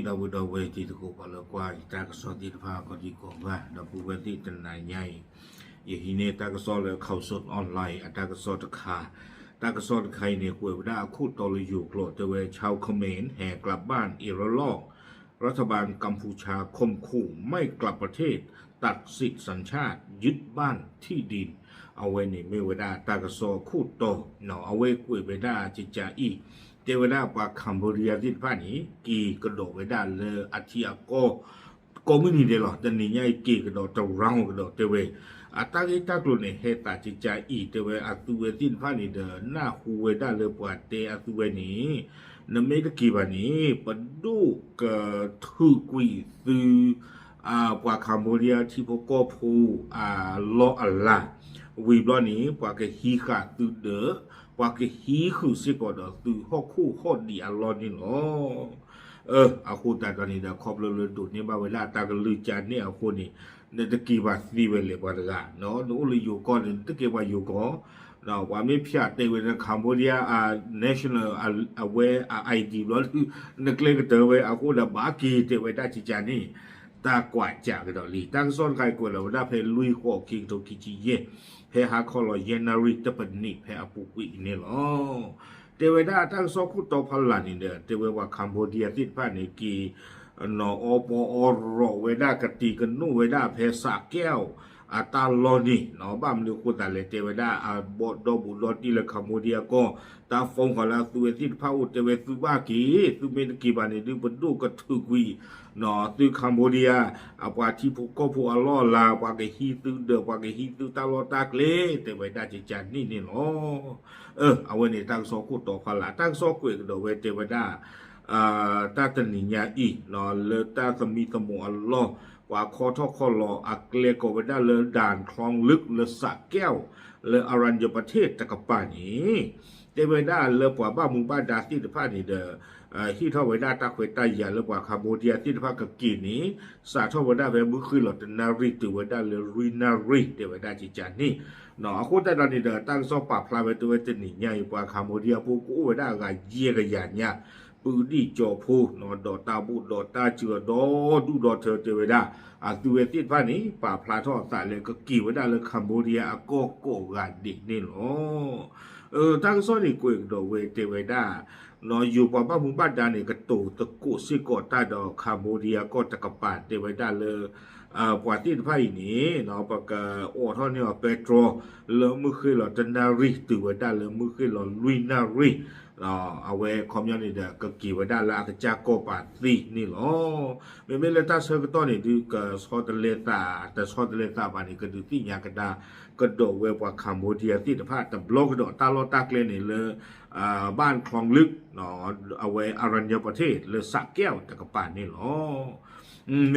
ดาวดาวเวทีตะกูก็เลยกว่าตากสอดีพาก็ดีกว่าดาวผู้เวทีตันนายใหญ่ยี่นี่ตากสอเลยเข้าสดออนไลน์ตากสอตะขาตากสอใครเนี่ยกวยได้คู่ตอลอยู่โกรธเวชาวเขมรแห่กลับบ้านอิระลอกรัฐบาลกัมพูชาข่มขู่ไม่กลับประเทศตัดสิทธิสัญชาติยึดบ้านที่ดินเอาไว้นี่ไม่เวลาตากสอคู่โตเนาะเอาไว้กวยไปได้จิจ่าอีเทวดาปาคัมพูเรียที่ผ่านนี้กีกระโดดไปได้เลยอาทิอาก็ไม่นี่เดียวหรอกแต่นี่ยังกีกระโดดจะร้องกระโดดเทวอาตาที่ตากลุ่นเนี่ยเหตุจิจ่าอีเทวอาตุเวที่ผ่านนี้เดินหน้าหูเวได้เลยปวดเตอาตุเวนี้นั่นไม่ได้กี่วันนี้ปดูกทุกุยซื้อปวดคัมพูเรียที่พวกก็พูลออัลลาวีบล้อนี้ปวดก็ฮีขาตุเดอว่าก็ฮีคือสิก็ดอตือข้อคู่ข้อดีอัลลอฮ์นี่เนาะอาคูตาตอนนี้เดี๋ยวครอบเลยดูนี่มาเวลาตาก็ลือจานเนี่ยอาคูนี่เนี่ยตะกี้ว่าสีเวลเลยว่าละเนาะนู้เลยอยู่ก่อนตะกี้ว่าอยู่ก่อนเราว่าไม่พิจารณาเวลาคัมพูเรียnational aware ID แล้วนึกเลยก็เจอไว้อาคูดาบากีเจอไว้ได้จิจานี่ตากว่าจากดอลีตั้งซ้อนใครกว่าเราได้เพลุยข้อคิงโตคิจิเย่เพหาคอลเยนาริตปนิเพอปุกุอินี่หรอเทวดาตั้งซอคุตอพลันนี่เด้อเทวว่าคัมโบเดียติดผ่านนี่กีนออปอรอเวดากติกันนูเวดาเพสาแก้วอาตาลอนี่เนาะบ้ามลือคุตาเลเทวดาบอดอบุดอติเลคัมโบเดียก็ตาฟงขอลาตุเวติดพาอุเทเวตุบากีตุเมนกีบานี่ดูบดูก็ทุกวีเนาะตุคัมโบเดียปาที่พวกก็พวกอัลลอฮ์ลาปาเกฮีตุเดปาเกฮีตุตาลอตากเลเทวดาจิจันนี่เนาะเอาไว้ในตั้งโซกุตอพลาตั้งโซกุกดเวเทวดาตาตนิญาอีเนาะเลตาสมีตมอัลลอฮ์ว่าคอทอคอลออักเลโกเวดาเลด่านคลองลึกเลสะแก้วเลอารัญญประเทศตะกปานี้เทวดาเลปว่าบ้ามุงบ้าดาที่ตะพานี่เดที่ท่อเวดาตาเควตายาเลปว่าคาโบเดียที่ตะพากกีนี้สาท่อเวดาเวมุคือหลอดนาริตุเวดาเลรินาริเทวดาจิจานี่เนาะคนแต่ตอนนี้เดตั้งซอปาพลาเวตัวเตนิญาอยู่ว่าคาโบเดียปูกูเวดากาเยกยานญาปืดีจอพูนอดอตาบูดอตาเจือดอดูดอเธอเทวดาตุเวติดผ่านนี้ป่าพลาทอดสายเลยก็กี่ว่าได้เลยคัมโบเดียก็โกกาดินี่หรอทั้งซ้อนนี่กุยดอเวเทวดานออยู่ป่าบ้านมุงบ้านดานี่ก็ตูตะกุสิกอตาดอคัมโบเดียก็ตะกปาเทวดาเลยปวดที่ไพ่นี้เนาะปากโอ้ท่อนี่ว่าเปโตรเลมือคือหลอดนาริตือว่าได้เลยมือคือหลอดลุยนาริเอาไว้คอมยานี่เด็กก็กี่ว่าได้ละก็จากโกปาตีนี่หรอไม่เลต้าเซอร์ก็ตอนนี้ดูก็สอตเลต้าแต่สอตเลต้าบานี่ก็ดูที่ยากระดาก็โดดเว็บว่าคัมโบเดียที่ตะพาแต่บล็อกโดดตาลอตากเลนี่เลยบ้านคลองลึกเนาะเอาไว้อารัญญประเทศเลยสะแก้วตะกปานี่หรอ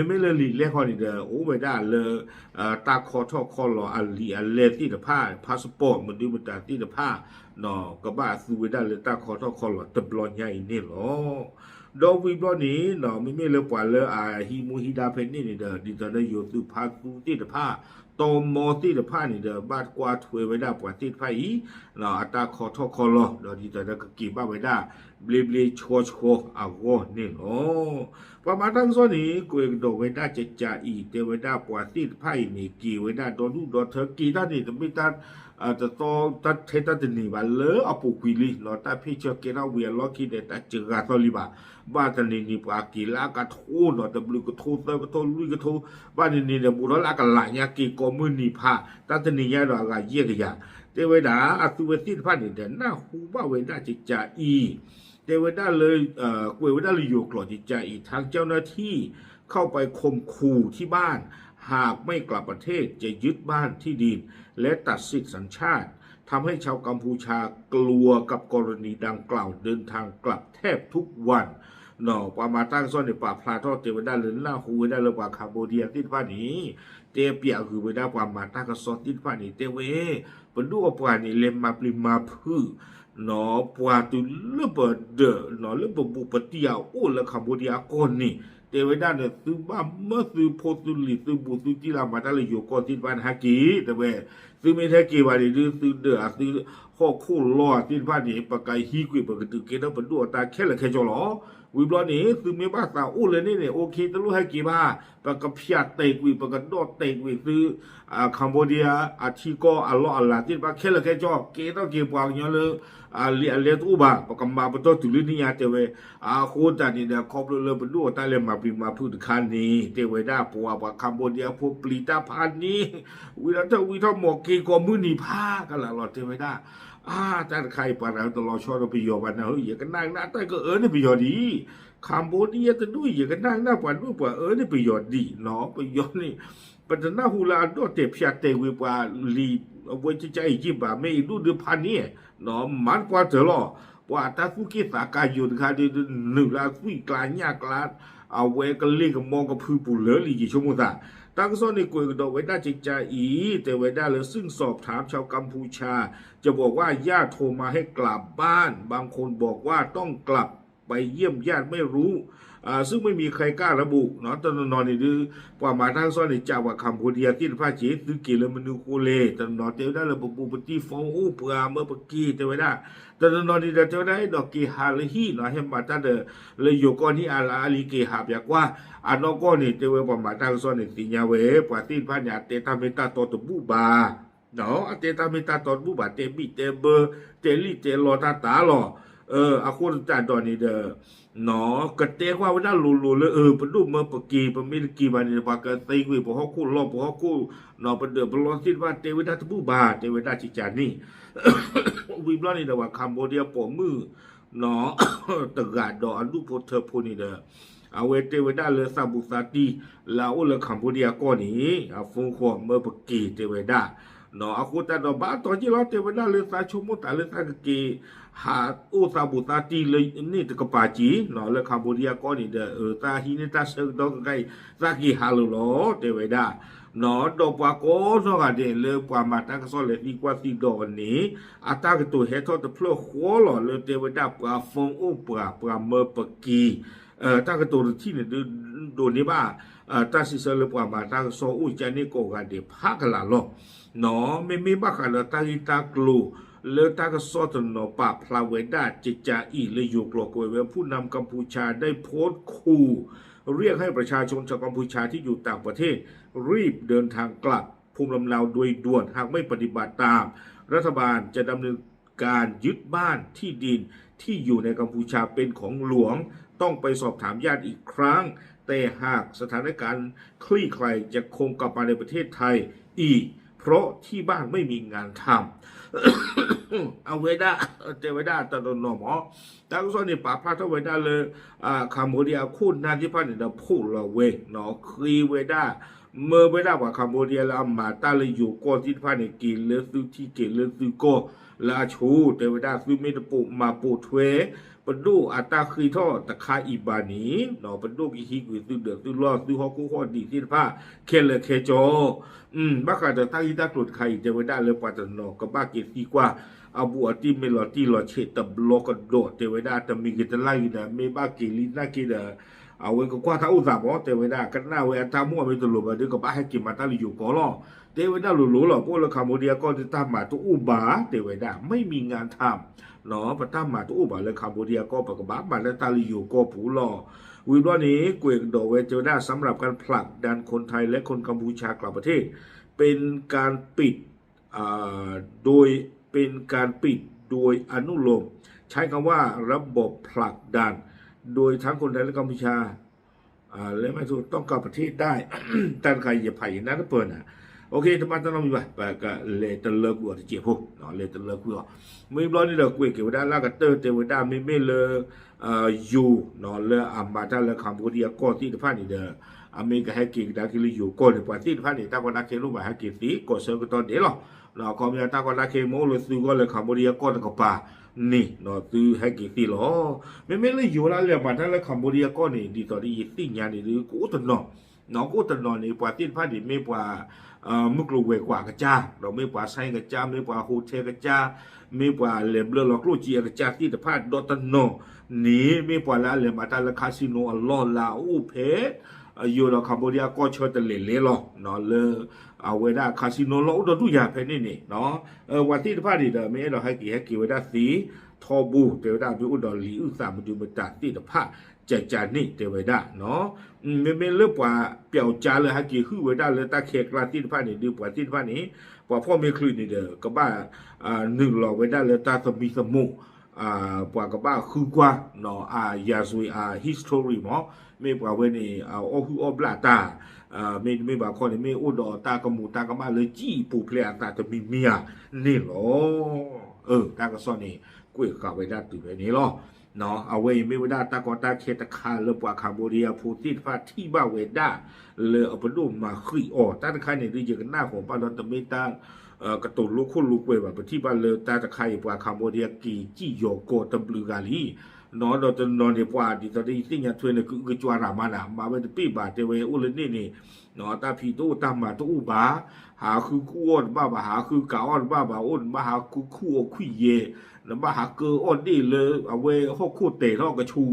ไม่เลยลีเล่ข้อนี้เด้อโอ้ไม่ได้เลยตาคอทอคอรออัลลีอัลเลที่ตะพาพาสปอร์ตมันดูมันตาที่ตะพาเนาะก็บ้าซื้อไว้ได้เลยตาคอทอคอรอตะบลอนใหญ่นี่หรอดอวีบลอนี้เนาะไม่เลยปว่าเลยฮิมูฮิดาเพนนี่เด้อดิตาได้อยู่ตุพาตุที่ตะพาตอมอที่ตะพานี่เด้อบาดกว่าถวยไว้ได้ปว่าที่ไผเนาะตาคอทอคอรอเนาะดิตาได้ก็กี่บ้าไว้ได้เบลชัวอาวนี่หรอประมาณทั้งส่วนนี้กูเองโดเวด้าจะจ่าอีเทเวด้าปวดที่ไพ่นี่กี่เวด้าโดนลูกโดนเธอกี่ท่านนี่จะไม่ตัดจะต้องตัดเทตัดนี่บ้าเลยเอาปุกุลีเนาะแต่พี่เชื่อเกล้าเวียนล้อคิดเด็ดแต่เจอกันตอนนี้บ้าบ้านนี่นี่ปากีลากระทูเนาะแต่บลูกระทูเตอร์กระทูลุยกระทูบ้านนี่เนี่ยบุรุษลากระหลายยากีกอมือนี่ผ้าตั้งแต่นี่ยาเราก็เยี่ยกันยาเทเวด้าอัตุเวติไพ่นี่เด่นหน้าหูบ้าเวด้าจะจ่าอีเทวดาเลยกวยเวดาเลยอยู่กลอดจิตใจอีกทางเจ้าหน้าที่เข้าไปข่มขู่ที่บ้านหากไม่กลับประเทศจะยึดบ้านที่ดินและตัดสิทธิสัญชาติทำให้ชาวกัมพูชากลัวกับกรณีดังกล่าวเดินทางกลับแทบทุกวันเนาะปามาตั้งซ่อนในป่าพลาทอดเทวดาเลยหน้าหูเวดาเลยป่าคาโบเดียติดผ้านี้เตเปียคือเวดาปามาตั้งกระสอติดผ้านี้เตเวปนดูว่าป่านี้เลมมาปริมาพื้เนาะปวาตุเลบเดเนาะเลบบุปติยาโอละคัมโบเดียก่อนนี่เทวดาเนี่ยซื้อบ้าเมื่อซื้อโพตุลิซื้อบุตุจิรามาตาเลยอยู่ก่อนที่บ้านฮักกี้แต่เว้ซื้อไม่แท้กี่วันนี้ซื้อเดือซื้อ พ่อคู่รอที่พานี่ปะไกฮีกุยปะกตึกเกดปะดัวตาแค่ละแค่จอหรอวิบลอนี่คือเมบ้าสาวอู้เลยนี่โอเคตะลุให้กี่บ้าปะกะพยาเตกวิปะกะดอเตกวิคือคัมโบเดียอาทิโกอัลลอฮ์อัลลาที่ปะแค่ละแค่จอเกดเกปวางยอเลยเลียตูบาปะกะมาปะตอตุลินี่ยาเตเวโคตานี่เดคอบเลยปะดัวตาเลมาปิมาพูดคันนี้เตเวดาปัวปะคัมโบเดียพวกปลีตาพันนี้วิทาหมอกเกกอมือนี่พากันละหลอดเทวดาจานใครปะเราตลอดชอเราไปยอบันนะเฮ้ยอย่ากันนั่งหน้าใต้ก็นี่ไปยอดีคัมโบเดียจะด้วยอย่ากันนั่งหน้าปันด้วยปะนี่ไปยอดีเนาะไปยอนี่ปัจจุบันฮูลาโดเตพิอาเตวิปะลีเอาไว้ใจจิบะไม่ดูเดือพันนี่เนาะมันกว่าเถอะหรอว่าถ้าผู้คิดสากายอยู่ค่ะดีหนึ่งละคุยกลางยากกลางเอาไว้ก็เล่นกับมองกับพื้นปูเหลือลีกี่ชั่วโมงต่างตั้งซ่อนในกวยกระโดดไว้ได้จิตใจแต่ไว้ได้เลยซึ่งสอบถามชาวกัมพูชาจะบอกว่าญาติโทรมาให้กลับบ้านบางคนบอกว่าต้องกลับไปเยี่ยมญาติไม่รู้ซึ่งไม่มีใครกล้าระบุเนาะตอนนอนนี่ดื้อปว่ามาทางซ่อนในจากว่าคัมพูเดียที่พระเจ้าตึกเกลมนุโคเลตอนนอนเตวได้เลยปุปฏิฟองอูเปล่าเมื่อปกี้เตวได้ตอนนอนนี่เตวได้ดอกกีฮาลฮีเนาะเห็นมาตั้งแต่เลยอยู่ก่อนที่อาลาอาลีเกหาบอยากว่าอันนก็นี่เตวปว่ามาทางซ่อนในติญาเวปว่าที่พระญาเตตาเมตาโตตบุบาเนาะเตตาเมตาโตบุบาเตบิเตเบเตลิเตลอตาตาหรออาคุณจ่าดอนนี่เด้อเนาะกระเตกว่าวันนั้นลุเลยปะดูเมื่อปกีปะมิลกีบานี่ปะกะตีกุยปะฮอคู่รอปะฮอคู่เนาะปะเดือปะลอสิว่าเทวดาตบุบาเทวดาจิจานี่วิบลอนี่เด้อว่าคัมโบเดียปอมือเนาะตะกาดออันดูโพเธอพูนี่เด้อเอาเวเทวดาเลซาบุซาติลาอุเลคัมโบเดียก่อนี่ฟงขอเมื่อปกีเทวดาเนาะอากูตาดอบาตอนที่เราเทวดาเลซาชุมุตาเลซากะกีหาอุซาบุตาตีเลยนี่ตะกปาจีเนาะเลยคัมโบเดียก่อนนี่เด้อตาฮินิตาเซดอกไกซากิฮาโลโลเทวดาเนาะดอกปาโกโซกะเดเลยปามาตากะโซเลดีกว่าสิดอกนี้อาตากะตัวเฮทอตะพลขัวหล่อเลยเทวดาปาฟงอุปาเมปกีตากะตัวที่เนี่ยโดนี่บ้าตาสิเซเลปามาตากะโซอุจานี่โกกะเดพักละโลเนาะไม่บ้ากันละตาฮิตากลูเลตากสอตนอปาพลาเวดาจิจาอีเลยอยู่กลอกเวผู้นำกัมพูชาได้โพสต์ขู่เรียกให้ประชาชนชาวกัมพูชาที่อยู่ต่างประเทศรีบเดินทางกลับภูมิลำเนาโดยด่วนหากไม่ปฏิบัติตามรัฐบาลจะดำเนินการยึดบ้านที่ดินที่อยู่ในกัมพูชาเป็นของหลวงต้องไปสอบถามญาติอีกครั้งแต่หากสถานการณ์คลี่คลายจะคงกลับมาในประเทศไทยอีกเพราะที่บ้านไม่มีงานทำเอาเวดาเจเวดาตอนนอหมอตั้งส่วนในป่าพระทเวดาเลยคัมโบเดียคุณนาที่พันเนี่ยพูดละเวเนาะครีเวดาเมื่อเวดาว่าคัมโบเดียแล้วมาตาเลยอยู่ก่อนที่พันเนี่ยกินเลือดซื้อที่กินเลือดซื้อก็ลาชูเจเวดาซื้อไม่ได้ปูมาปูทเวปดูอัตราคือท่อตะคาอีบานีเนาะปดูกิฮิกุซื้อเดือดซื้อรอดซื้อฮอกูฮอดีที่ผ้าเคเลเคโจบ้ากันแต่ตั้งที่ตากรุดใครจะไม่ได้เลยปัตตนก็บ้าเกิดดีกว่าอาบัวที่ไม่หลอดที่หลอดเฉดตบล็อกกระโดดเทวดาแต่มีกิจไล่นะไม่บ้าเกลิน่ากินเอาไว้ก็กว่าถ้าอุตส่าห์บอกเทวดากันหน้าเวทามั่วไม่ตลบเดี๋ยวก็บ้าให้กินมาตาลิอยู่ก่อนหรอเทวดาหลุๆหรอพวกเราคัมโบเดียก็จะตามมาตัวอุบาเทวดาไม่มีงานทำเนาะปตามมาตัวอุบาเลยคัมโบเดียก็ปกบ้ามาแล้วตาลิอยู่ก็ผูหล่อวิบล้อนี้เกวยโดเวเทวดาสำหรับการผลักดันคนไทยและคนกัมพูชากลับประเทศเป็นการปิดโดยเป็นการปิดโดยอนุโลมใช้คำว่าระบบผลักดันโดยทั้งคนไทยและกัมพูชาและไม่ถูกต้องกลับประเทศได้ แต่ใครอย่าไผ่นะทุกคนนะโอเคทุกท่านต้องมีแบบก็เลยตะเลิกวัวที่เจี๊ยบพวกเนาะเลยตะเลิกวัวไม่ร้อนนี่เราคุยเกี่ยวกับด้านล่างกันเตอร์เทวดาไม่เลยอยู่เนาะเลยอามาตาเลยคัมพูเดียก็ที่ที่ผ่านนี่เด้ออเมริกาให้กินดาคิลิอยู่ก็ในประเทศผ่านนี่ตาคนนักเคลูมาให้กินสีก็เสือก็ตอนเดียวหรอเนาะคอมพิวเตอร์ก็นักเคโมเลยซื้อก็เลยคัมพูเดียก็ตะกป่านี่เนาะซื้อให้กินสีหรอไม่เลยอยู่แล้วเลยมาถ้าเลยคัมพูเดียก็นี่ดีต่อดีสิ่งอย่างนี้หรือกูตันเนาะน้องกูตันเนาะนี่ประเทศผ่านนี่ไม่ว่ามึกลูเวกว่ากระจ้าเราไม่ว่าไซกระจ้าไม่ว่าโฮเทลกระจ้าไม่ว่าเลเบลล์ล็อกลูจีกระจ้าที่จะพาดดอตันโนนี่ไม่ว่าละเลมาตาละคาสิโนอัลลอฮ์ลาอูเพอยู่เราคัมโบเดียก็เชิดตะเลหรอเนาะเลย เอาเวลาคาสิโนเราอุดดูยาเพนี่เนาะวันที่พาดีเดไม่เราให้กี่เวลาสีทอบูเทวดาพิอุดรลีอุสามดูมตาที่ตะพะใจจานี่เทวดาเนาะไม่เลือกว่าเปียวจาเลยให้กี่คือเวลาเลยตาเขกลาที่พานี่ดูกว่าที่พานี่พอพ่อไม่คลื่นนี่เด้อก็บ้าหนึ่งหลอกเวลาเลยตาสมีสมุปว่าก็บ้าคือกว่าเนาะยาซุยhistory มั้งไม่ปว่าเวนี่โอฮูโอบลาตาไม่บางคนไม่อุดรตากมูตากมาเลยจี้ปูเพลียตาจะมีเมียนี่หรอตากระซ้อนนี่กุ้ยข่าวไว้ได้ตื่นไปนี้หรอเนาะเอาไว้ไม่ไว้ได้ตากอตาเคตคาเลปว่าคาโบเรียพูติฟาที่บ้าเวด้าเลยเอาไปดูมาคุยตาตะคายเนี่ยดีเจกันหน้าของปาลอนตะเมตากระตุนลูกคุณลูกเวแบบที่บ้านเลยตาตะคายว่าคาโบเรียกีจี้โยโกตะบลูกาลีนอนเราจะนอนในป่าดิตอนนี้สิ่งอย่างช่วยเนี่ยคือจวารามานะมาเป็นปีบาเทเวอุลนี่นอนตาพีตู้ตามมาตู้บาหาคือกู้อ้นบ้าบาหาคือเก่าอ้นบ้าบาอ้นมาหาคือคู่คุยเยแล้วมาหาเกออ้นนี่เลยเอาไว้หกคู่เตะท่อกระชู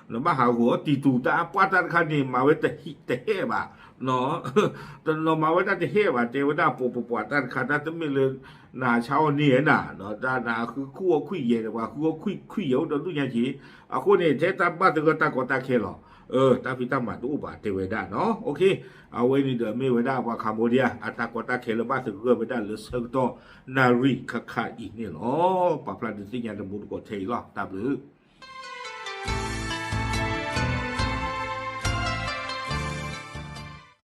แล้วมาหาหัวตีตูตาป้าตันคันนี่มาไว้แต่เฮ่บาเนาะตอนเรามาไว้แต่เฮ่บาเทวดาปูปตันคันนั้นจะไม่เลยนาเช้าเนี่ยน่ะเนาะด้านนาคือคู่คุยเยแต่ว่าคู่คุยเยอะตอนทุกอย่างจีคนนี้เทตาบ้าตัวก็ตากอตาเคหรอตาพิตามาตู้บาเทวดาเนาะโอเคเอาไว้นี่เดี๋ยวไม่เวดาว่าคาโมเดียอัตากอตาเคลบ้าสึกเกิดเวดาหรือเซิร์ตนารีคาอีกนี่หรอปะพลาดิสิญญาณมุนกอเทหรอตาหรือ